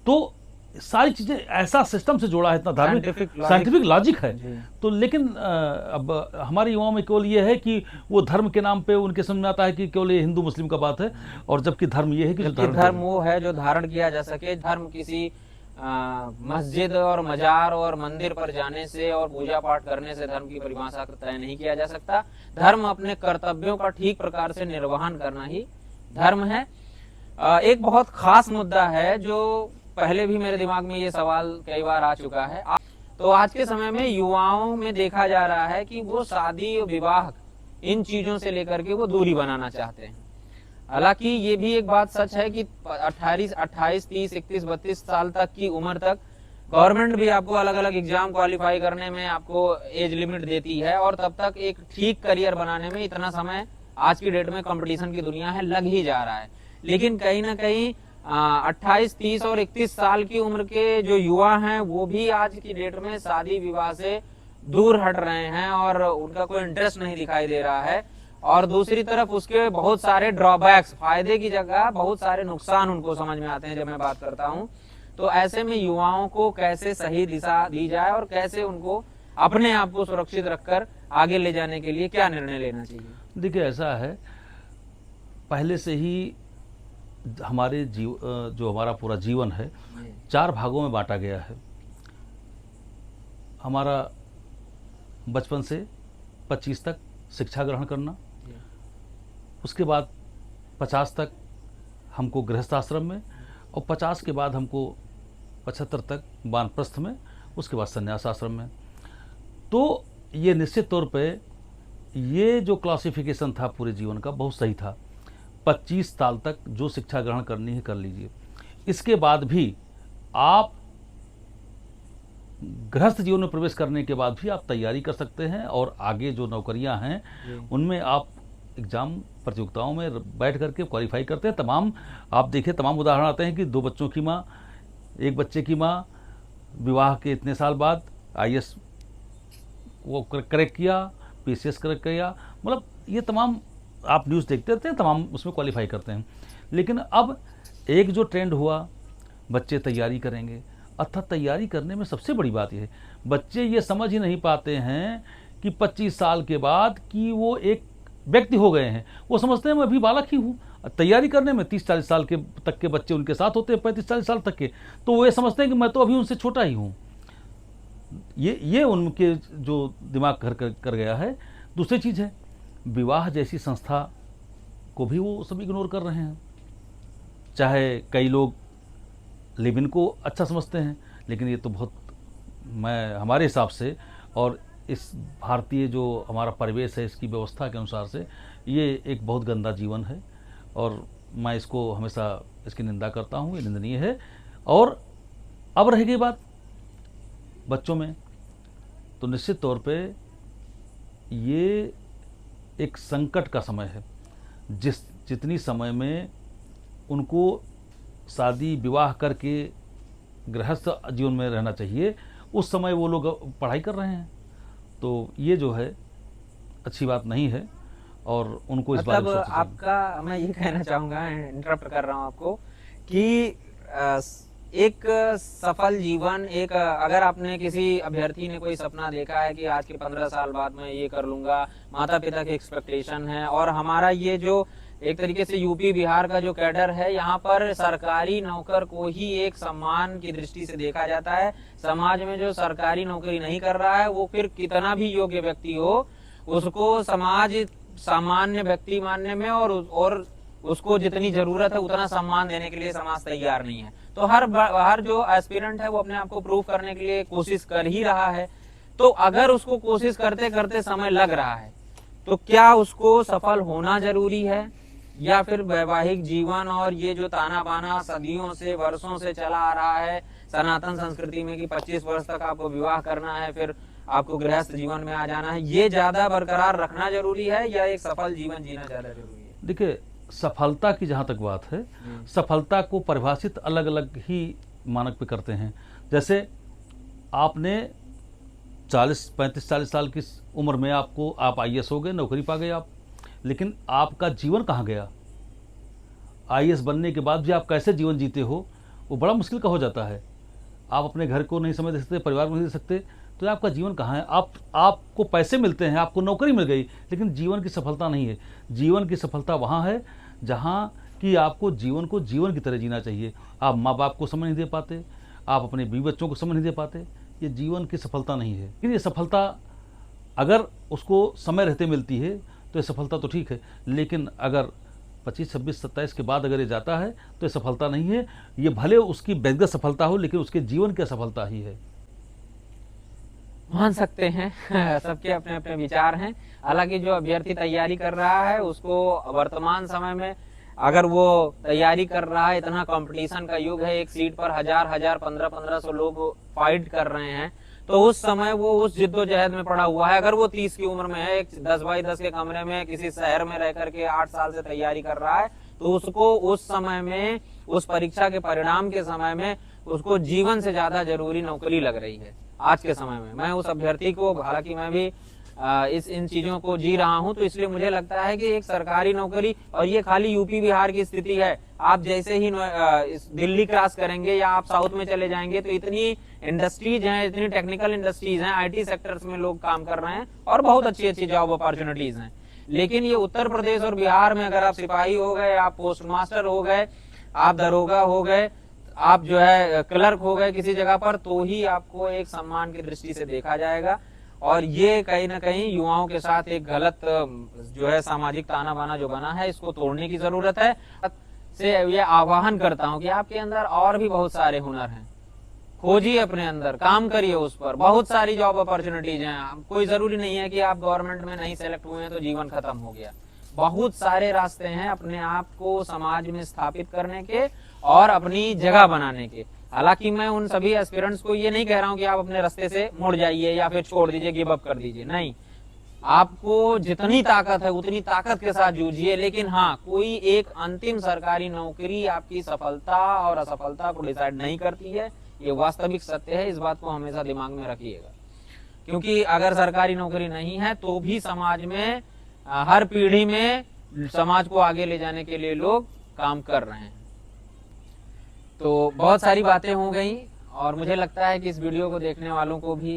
तो सारी चीजें ऐसा सिस्टम से जोड़ा है, इतना धार्मिक साइंटिफिक लॉजिक है। तो लेकिन अब हमारे युवाओं में केवल ये है कि वो धर्म के नाम पे उनके समझ में आता है कि केवल ये हिंदू मुस्लिम का बात है, और जबकि धर्म ये है कि धर्म वो है जो धारण किया जा सके। धर्म किसी मस्जिद और मजार और मंदिर पर जाने से और पूजा पाठ करने से धर्म की परिभाषा तय नहीं किया जा सकता। धर्म अपने कर्तव्यों का ठीक प्रकार से निर्वहन करना ही धर्म है। एक बहुत खास मुद्दा है जो पहले भी मेरे दिमाग में ये सवाल कई बार आ चुका है। तो आज के समय में युवाओं में देखा जा रहा है कि वो शादी और विवाह इन चीजों से लेकर के वो दूरी बनाना चाहते हैं। हालांकि ये भी एक बात सच है कि 28, 30, 31, 32 साल तक की उम्र तक गवर्नमेंट भी आपको अलग अलग एग्जाम क्वालिफाई करने में आपको एज लिमिट देती है, और तब तक एक ठीक करियर बनाने में इतना समय आज की डेट में कंपटीशन की दुनिया है लग ही जा रहा है। लेकिन कहीं ना कहीं 28, 30 और 31 साल की उम्र के जो युवा हैं वो भी आज की डेट में शादी विवाह से दूर हट रहे हैं और उनका कोई इंटरेस्ट नहीं दिखाई दे रहा है। और दूसरी तरफ उसके बहुत सारे ड्रॉबैक्स, फायदे की जगह बहुत सारे नुकसान उनको समझ में आते हैं जब मैं बात करता हूं। तो ऐसे में युवाओं को कैसे सही दिशा दी जाए और कैसे उनको अपने आप को सुरक्षित रखकर आगे ले जाने के लिए क्या निर्णय लेना चाहिए? देखिए, ऐसा है, पहले से ही हमारे जो हमारा पूरा जीवन है 4 भागों में बांटा गया है। हमारा बचपन से 25 तक शिक्षा ग्रहण करना, उसके बाद 50 तक हमको गृहस्थाश्रम में, और 50 के बाद हमको 75 तक वानप्रस्थ में, उसके बाद संन्यास आश्रम में। तो ये निश्चित तौर पे ये जो क्लासिफिकेशन था पूरे जीवन का बहुत सही था। 25 साल तक जो शिक्षा ग्रहण करनी है कर लीजिए, इसके बाद भी आप गृहस्थ जीवन में प्रवेश करने के बाद भी आप तैयारी कर सकते हैं, और आगे जो नौकरियां हैं उनमें आप एग्जाम प्रतियोगिताओं में बैठ करके क्वालिफाई करते हैं। तमाम आप देखिए, तमाम उदाहरण आते हैं कि 2 बच्चों की माँ, 1 बच्चे की माँ, विवाह के इतने साल बाद IAS वो करेक्ट किया, PCS करेक्ट किया, मतलब ये तमाम आप न्यूज़ देखते रहते हैं, तमाम उसमें क्वालिफाई करते हैं। लेकिन अब एक जो ट्रेंड हुआ, बच्चे तैयारी करेंगे, अर्थात तैयारी करने में सबसे बड़ी बात यह है, बच्चे ये समझ ही नहीं पाते हैं कि 25 साल के बाद कि वो एक व्यक्ति हो गए हैं। वो समझते हैं मैं अभी बालक ही हूँ। तैयारी करने में 30-40 साल के तक के बच्चे उनके साथ होते हैं, 35-40 साल तक के, तो वो ये समझते हैं कि मैं तो अभी उनसे छोटा ही हूँ। ये उनके जो दिमाग कर गया है। दूसरी चीज़ है, विवाह जैसी संस्था को भी वो सब इग्नोर कर रहे हैं। चाहे कई लोग लिव इन को अच्छा समझते हैं, लेकिन ये तो बहुत, मैं हमारे हिसाब से और इस भारतीय जो हमारा परिवेश है इसकी व्यवस्था के अनुसार से ये एक बहुत गंदा जीवन है, और मैं इसको हमेशा इसकी निंदा करता हूँ, ये निंदनीय है। और अब रह गई बात बच्चों में, तो निश्चित तौर पे ये एक संकट का समय है। जितनी समय में उनको शादी विवाह करके गृहस्थ जीवन में रहना चाहिए, उस समय वो लोग पढ़ाई कर रहे हैं। तो ये जो है अच्छी बात नहीं है, और उनको इस बारे में मतलब आपका, मैं ये कहना चाहूंगा, इंटरप्ट कर रहा हूँ आपको, कि एक सफल जीवन, एक अगर आपने किसी अभ्यर्थी ने कोई सपना देखा है कि आज के 15 साल बाद मैं ये कर लूंगा, माता पिता की एक्सपेक्टेशन है, और हमारा ये जो एक तरीके से यूपी बिहार का जो कैडर है, यहाँ पर सरकारी नौकर को ही एक सम्मान की दृष्टि से देखा जाता है। समाज में जो सरकारी नौकरी नहीं कर रहा है वो फिर कितना भी योग्य व्यक्ति हो, उसको समाज सामान्य व्यक्ति मानने में और उसको जितनी जरूरत है उतना सम्मान देने के लिए समाज तैयार नहीं है। तो हर जो एस्पिरेंट है वो अपने आप को प्रूव करने के लिए कोशिश कर ही रहा है। तो अगर उसको कोशिश करते करते समय लग रहा है, तो क्या उसको सफल होना जरूरी है, या फिर वैवाहिक जीवन और ये जो ताना बाना सदियों से, वर्षों से चला आ रहा है सनातन संस्कृति में कि 25 वर्ष तक आपको विवाह करना है, फिर आपको गृहस्थ जीवन में आ जाना है, ये ज्यादा बरकरार रखना जरूरी है या एक सफल जीवन जीना ज्यादा जरूरी है? देखिए, सफलता की जहाँ तक बात है, सफलता को परिभाषित अलग अलग ही मानक पे करते हैं। जैसे आपने 35-40 साल की उम्र में आप IAS हो गए, नौकरी पा गए आप, लेकिन आपका जीवन कहाँ गया? IAS बनने के बाद भी आप कैसे जीवन जीते हो, वो बड़ा मुश्किल का हो जाता है। आप अपने घर को नहीं समय दे सकते, परिवार को नहीं दे सकते, तो आपका जीवन कहाँ है? आपको पैसे मिलते हैं, आपको नौकरी मिल गई, लेकिन जीवन की सफलता नहीं है। जीवन की सफलता वहाँ है जहाँ कि आपको जीवन को जीवन की तरह जीना चाहिए। आप माँ बाप को समय नहीं दे पाते, आप अपने बीवी बच्चों को समय नहीं दे पाते, ये जीवन की सफलता नहीं है। लेकिन ये सफलता अगर उसको समय रहते मिलती है तो ये सफलता तो ठीक है, लेकिन अगर 25, 26, 27 के बाद अगर ये जाता है तो ये सफलता नहीं है। ये भले उसकी व्यक्तिगत सफलता हो, लेकिन उसके जीवन की असफलता ही है। मान सकते हैं सबके अपने अपने विचार हैं। हालांकि जो अभ्यर्थी तैयारी कर रहा है उसको वर्तमान समय में अगर वो तैयारी कर रहा है, इतना कंपटीशन का युग है, एक सीट पर हजार 1500 लोग फाइट कर रहे हैं, तो उस समय वो उस जिद्दोजहद में पड़ा हुआ है। अगर वो 30 की उम्र में है, एक 10x10 के कमरे में किसी शहर में रह करके 8 साल से तैयारी कर रहा है, तो उसको उस समय में, उस परीक्षा के परिणाम के समय में उसको जीवन से ज्यादा जरूरी नौकरी लग रही है आज के समय में। मैं उस अभ्यर्थी को, हालांकि मैं भी इन चीजों को जी रहा हूं, तो इसलिए मुझे लगता है कि एक सरकारी नौकरी, और ये खाली यूपी बिहार की स्थिति है, आप जैसे ही दिल्ली क्रॉस करेंगे या आप साउथ में चले जाएंगे तो इतनी इंडस्ट्रीज हैं, इतनी टेक्निकल इंडस्ट्रीज हैं, आईटी सेक्टर्स में लोग काम कर रहे हैं और बहुत अच्छी अच्छी जॉब अपॉर्चुनिटीज हैं। लेकिन ये उत्तर प्रदेश और बिहार में अगर आप सिपाही हो गए, आप पोस्ट मास्टर हो गए, आप दरोगा हो गए, आप जो है क्लर्क हो गए किसी जगह पर, तो ही आपको एक सम्मान की दृष्टि से देखा जाएगा। और ये कहीं ना कहीं युवाओं के साथ एक गलत जो है सामाजिक ताना बाना जो बना है, इसको तोड़ने की जरूरत है। से ये आह्वान करता हूं कि आपके अंदर और भी बहुत सारे हुनर हैं, खोजिए अपने अंदर, काम करिए उस पर। बहुत सारी जॉब अपॉर्चुनिटीज हैं, कोई जरूरी नहीं है कि आप गवर्नमेंट में नहीं सेलेक्ट हुए हैं तो जीवन खत्म हो गया। बहुत सारे रास्ते हैं अपने आप को समाज में स्थापित करने के और अपनी जगह बनाने के। हालांकि मैं उन सभी एस्पिरेंट्स को ये नहीं कह रहा हूं कि आप अपने रास्ते से मुड़ जाइए या फिर छोड़ दीजिए, गिव अप कर दीजिए, नहीं। आपको जितनी ताकत है उतनी ताकत के साथ जूझिए, लेकिन हाँ, कोई एक अंतिम सरकारी नौकरी आपकी सफलता और असफलता को डिसाइड नहीं करती है, ये वास्तविक सत्य है। इस बात को हमेशा दिमाग में रखिएगा, क्योंकि अगर सरकारी नौकरी नहीं है तो भी समाज में हर पीढ़ी में समाज को आगे ले जाने के लिए लोग काम कर रहे हैं। तो बहुत सारी बातें हो गई और मुझे लगता है कि इस वीडियो को देखने वालों को भी,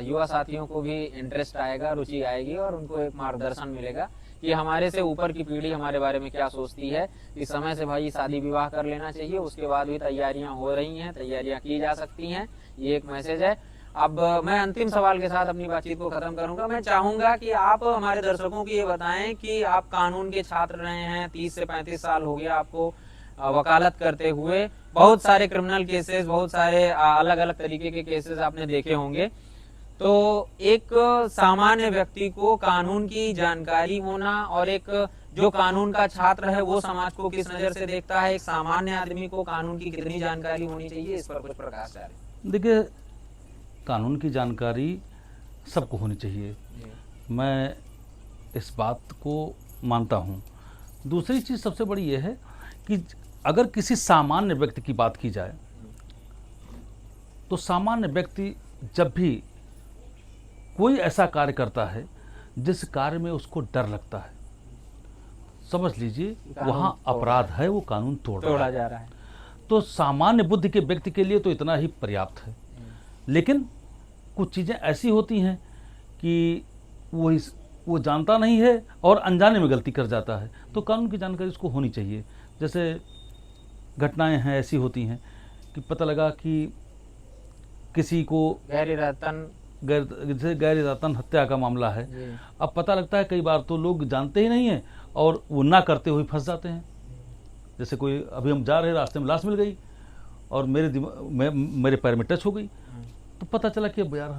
युवा साथियों को भी इंटरेस्ट आएगा, रुचि आएगी और उनको एक मार्गदर्शन मिलेगा कि हमारे से ऊपर की पीढ़ी हमारे बारे में क्या सोचती है। इस समय से भाई शादी विवाह कर लेना चाहिए, उसके बाद भी तैयारियां हो रही हैं, तैयारियां की जा सकती हैं, ये एक मैसेज है। अब मैं अंतिम सवाल के साथ अपनी बातचीत को खत्म करूंगा। मैं चाहूंगा कि आप हमारे दर्शकों को ये बताएं कि आप कानून के छात्र रहे हैं, 30 से 35 साल हो गया आपको वकालत करते हुए, बहुत सारे क्रिमिनल केसेस, बहुत सारे अलग अलग तरीके के केसेस आपने देखे होंगे। तो एक सामान्य व्यक्ति को कानून की जानकारी होना और एक जो कानून का छात्र है वो समाज को किस नजर से देखता है, एक सामान्य आदमी को कानून की कितनी जानकारी होनी चाहिए, इस पर कुछ प्रकाश डालें। देखिए, कानून की जानकारी सबको होनी चाहिए, मैं इस बात को मानता हूँ। दूसरी चीज़ सबसे बड़ी ये है कि अगर किसी सामान्य व्यक्ति की बात की जाए तो सामान्य व्यक्ति जब भी कोई ऐसा कार्य करता है जिस कार्य में उसको डर लगता है, समझ लीजिए वहाँ अपराध है, वो कानून तोड़ा जा रहा है। तो सामान्य बुद्धि के व्यक्ति के लिए तो इतना ही पर्याप्त है। लेकिन कुछ चीज़ें ऐसी होती हैं कि वो जानता नहीं है और अनजाने में गलती कर जाता है, तो कानून की जानकारी उसको होनी चाहिए। जैसे घटनाएं हैं ऐसी होती हैं कि पता लगा कि किसी को गैर इरादतन हत्या का मामला है। अब पता लगता है कई बार तो लोग जानते ही नहीं हैं और वो ना करते हुए फंस जाते हैं। जैसे कोई, अभी हम जा रहे, रास्ते में लाश मिल गई और मेरे पैर में टच हो गई, तो पता चला कि अब यार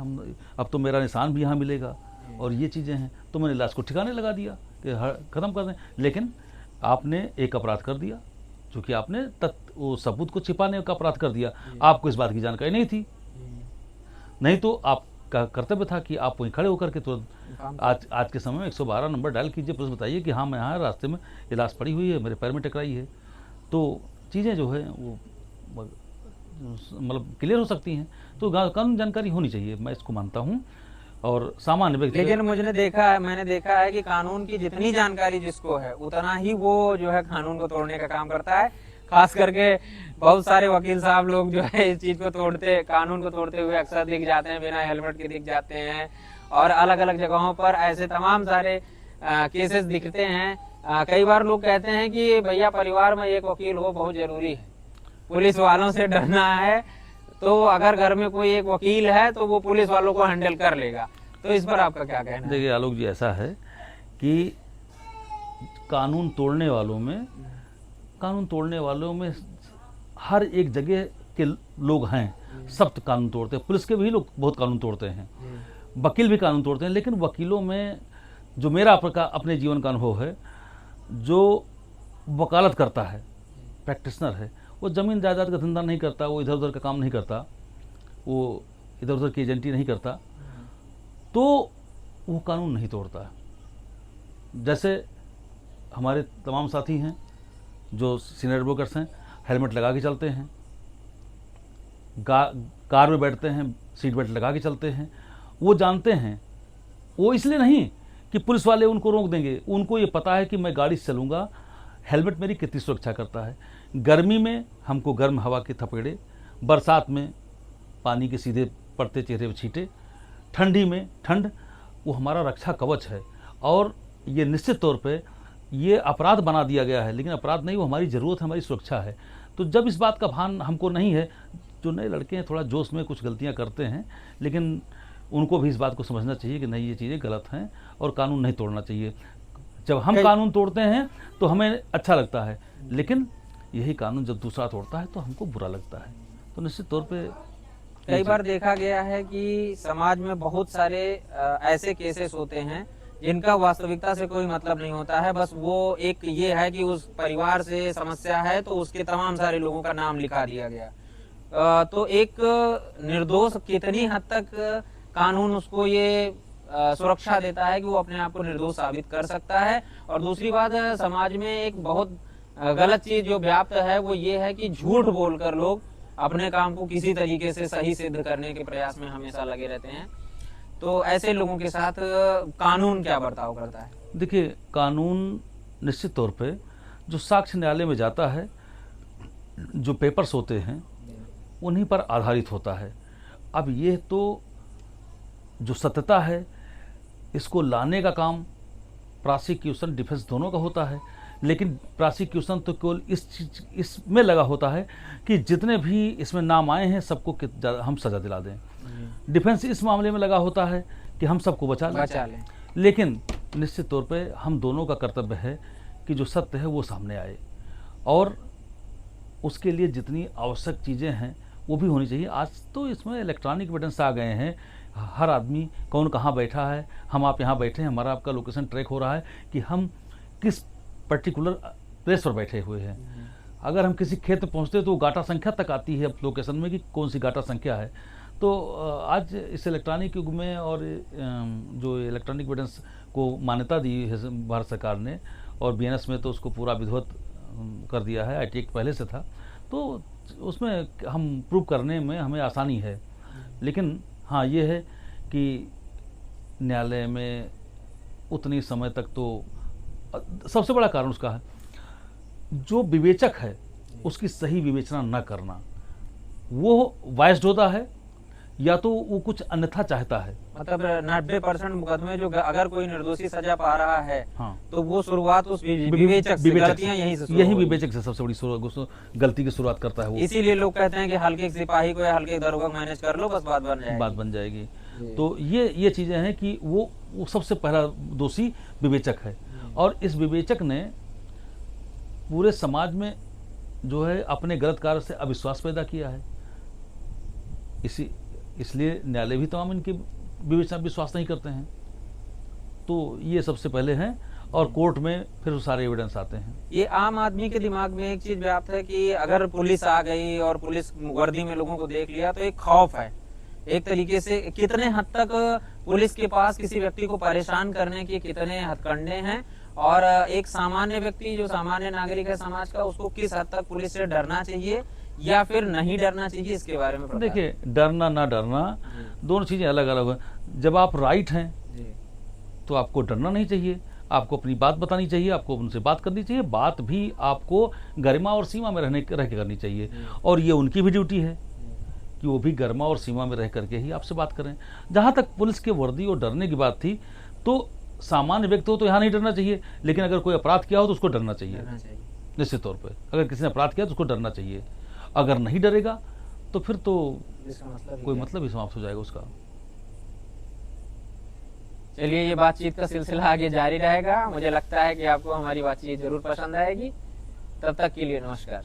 अब तो मेरा निशान भी यहाँ मिलेगा और ये चीज़ें हैं, तो मैंने लाश को ठिकाने लगा दिया कि ख़त्म कर दें। लेकिन आपने एक अपराध कर दिया, क्योंकि आपने वो सबूत को छिपाने का अपराध कर दिया, आपको इस बात की जानकारी नहीं थी। नहीं तो आपका कर्तव्य था कि आप वहीं खड़े होकर के तुरंत आज के समय में 112 नंबर डायल कीजिए, पुलिस बताइए कि हाँ मैं यहाँ रास्ते में ये लाश पड़ी हुई है, मेरे पैर में टकराई है। तो चीज़ें जो है वो मतलब क्लियर हो सकती हैं। तो कानून जानकारी होनी चाहिए, मैं इसको मानता हूँ। और सामान्य व्यक्ति, लेकिन मैंने देखा है कि कानून की जितनी जानकारी जिसको है उतना ही वो जो है कानून को तोड़ने का काम करता है। खास करके बहुत सारे वकील साहब लोग जो है इस चीज को कानून को तोड़ते हुए अक्सर दिख जाते हैं, बिना हेलमेट के दिख जाते हैं और अलग अलग जगहों पर ऐसे तमाम सारे केसेस दिखते हैं। कई बार लोग कहते हैं कि भैया परिवार में एक वकील हो बहुत जरूरी है, पुलिस वालों से डरना है, तो अगर घर में कोई एक वकील है तो वो पुलिस वालों को हैंडल कर लेगा। तो इस पर आपका क्या कहना है? देखिए आलोक जी, ऐसा है कि कानून तोड़ने वालों में हर एक जगह के लोग हैं सब कानून तोड़ते हैं, पुलिस के भी लोग बहुत कानून तोड़ते हैं, वकील भी कानून तोड़ते हैं। लेकिन वकीलों में जो मेरा अपने जीवन का अनुभव है, जो वकालत करता है, प्रैक्टिशनर है, वो ज़मीन जायदाद का धंधा नहीं करता, वो इधर उधर का काम नहीं करता, वो इधर उधर की एजेंटी नहीं करता, तो वो कानून नहीं तोड़ता। जैसे हमारे तमाम साथी हैं जो सीनियर एडवोकेट्स हैं, हेलमेट लगा के चलते हैं, कार में बैठते हैं, सीट बेल्ट लगा के चलते हैं। वो जानते हैं, वो इसलिए नहीं कि पुलिस वाले उनको रोक देंगे, उनको ये पता है कि मैं गाड़ी से चलूँगा, हेलमेट मेरी कितनी सुरक्षा करता है। गर्मी में हमको गर्म हवा के थपेड़े, बरसात में पानी के सीधे पड़ते चेहरे पर छींटे, ठंडी में ठंड, वो हमारा रक्षा कवच है। और ये निश्चित तौर पे ये अपराध बना दिया गया है, लेकिन अपराध नहीं, वो हमारी ज़रूरत है, हमारी सुरक्षा है। तो जब इस बात का भान हमको नहीं है, जो नए लड़के हैं थोड़ा जोश में कुछ गलतियां करते हैं, लेकिन उनको भी इस बात को समझना चाहिए कि नहीं, ये चीज़ें गलत हैं और कानून नहीं तोड़ना चाहिए। जब हम कानून तोड़ते हैं तो हमें अच्छा लगता है, लेकिन यही कानून जब दूसरा तोड़ता है तो हमको बुरा लगता है। तो निश्चित तौर पे कई बार देखा गया है कि समाज में बहुत सारे ऐसे केसेस होते हैं जिनका वास्तविकता से कोई मतलब नहीं होता है, बस वो एक ये है कि उस परिवार से समस्या है तो उसके तमाम सारे लोगों का नाम लिखा दिया गया। तो एक निर्दोष कितनी हद तक कानून उसको ये सुरक्षा देता है कि वो अपने आप को निर्दोष साबित कर सकता है। और दूसरी बात, समाज में एक बहुत गलत चीज जो व्याप्त है वो ये है कि झूठ बोलकर लोग अपने काम को किसी तरीके से सही सिद्ध करने के प्रयास में हमेशा लगे रहते हैं। तो ऐसे लोगों के साथ कानून क्या बर्ताव करता है? देखिए, कानून निश्चित तौर पे जो साक्ष्य न्यायालय में जाता है, जो पेपर्स होते हैं उन्हीं पर आधारित होता है। अब ये तो जो सत्यता है, इसको लाने का काम प्रोसिक्यूशन डिफेंस दोनों का होता है, लेकिन प्रोसिक्यूशन तो केवल इसमें लगा होता है कि जितने भी इसमें नाम आए हैं सबको हम सजा दिला दें। डिफेंस इस मामले में लगा होता है कि हम सबको बचा लें। लेकिन निश्चित तौर पे हम दोनों का कर्तव्य है कि जो सत्य है वो सामने आए, और उसके लिए जितनी आवश्यक चीज़ें हैं वो भी होनी चाहिए। आज तो इसमें इलेक्ट्रॉनिक एविडेंस आ गए हैं, हर आदमी कौन कहाँ बैठा है, हम आप यहाँ बैठे हैं, हमारा आपका लोकेशन ट्रैक हो रहा है कि हम किस पर्टिकुलर प्लेस पर बैठे हुए हैं। अगर हम किसी खेत में पहुँचते तो गाटा संख्या तक आती है लोकेशन में कि कौन सी गाटा संख्या है। तो आज इस इलेक्ट्रॉनिक युग में और जो इलेक्ट्रॉनिक एविडेंस को मान्यता दी है भारत सरकार ने, और बीएनएस में तो उसको पूरा विधिवत कर दिया है, आईटी एक्ट पहले से था, तो उसमें हम प्रूव करने में हमें आसानी है। लेकिन हाँ, ये है कि न्यायालय में उतनी समय तक तो सबसे बड़ा कारण उसका है जो विवेचक है उसकी सही विवेचना न करना। वो वाइस्ड होता है या तो वो कुछ अन्यथा चाहता है। मतलब 90% मुकदमे जो अगर कोई निर्दोषी सजा पा रहा है, हाँ, तो वो शुरुआत उस विवेचक से, गलतियां यही विवेचक से सबसे बड़ी गलती की शुरुआत करता है वो। इसीलिए लोग कहते हैं कि हल्के सिपाही को या हल्के दरोगा को मैनेज कर लो, बस बात बन जाएगी। तो ये चीजें हैं कि वो सबसे पहला दोषी विवेचक है, और इस विवेचक ने पूरे समाज में जो है अपने गलत कार्य से अविश्वास पैदा किया है। इसलिए न्यायालय भी तमाम इनकी विवेचना विश्वास नहीं करते हैं। तो ये सबसे पहले हैं, और कोर्ट में फिर सारे एविडेंस आते हैं। ये आम आदमी के दिमाग में एक चीज व्याप्त है कि अगर पुलिस आ गई और पुलिस वर्दी में लोगों को देख लिया तो एक खौफ है एक तरीके से। कितने हद तक पुलिस के पास किसी व्यक्ति को परेशान करने के कितने हथकंडे हैं, और एक सामान्य व्यक्ति जो सामान्य नागरिक है समाज का, उसको किस हद तक पुलिस से डरना चाहिए या फिर नहीं डरना चाहिए, इसके बारे में देखिए, डरना ना डरना दोनों चीजें अलग अलग है। जब आप राइट हैं तो आपको डरना नहीं चाहिए, आपको अपनी बात बतानी चाहिए, आपको उनसे बात करनी चाहिए, बात भी आपको गरिमा और सीमा में रह के करनी चाहिए। और ये उनकी भी ड्यूटी है कि वो भी गरिमा और सीमा में रह करके ही आपसे बात करें। जहाँ तक पुलिस के वर्दी और डरने की बात थी, तो सामान्य व्यक्ति हो तो यहाँ नहीं डरना चाहिए, लेकिन अगर कोई अपराध किया हो तो उसको डरना चाहिए। निश्चित तौर पर अगर किसी ने अपराध किया तो उसको डरना चाहिए। अगर नहीं डरेगा तो फिर तो कोई मतलब ही समाप्त हो जाएगा उसका। चलिए, ये बातचीत का सिलसिला आगे जारी रहेगा। मुझे लगता है कि आपको हमारी बातचीत जरूर पसंद आएगी। तब तक के लिए नमस्कार।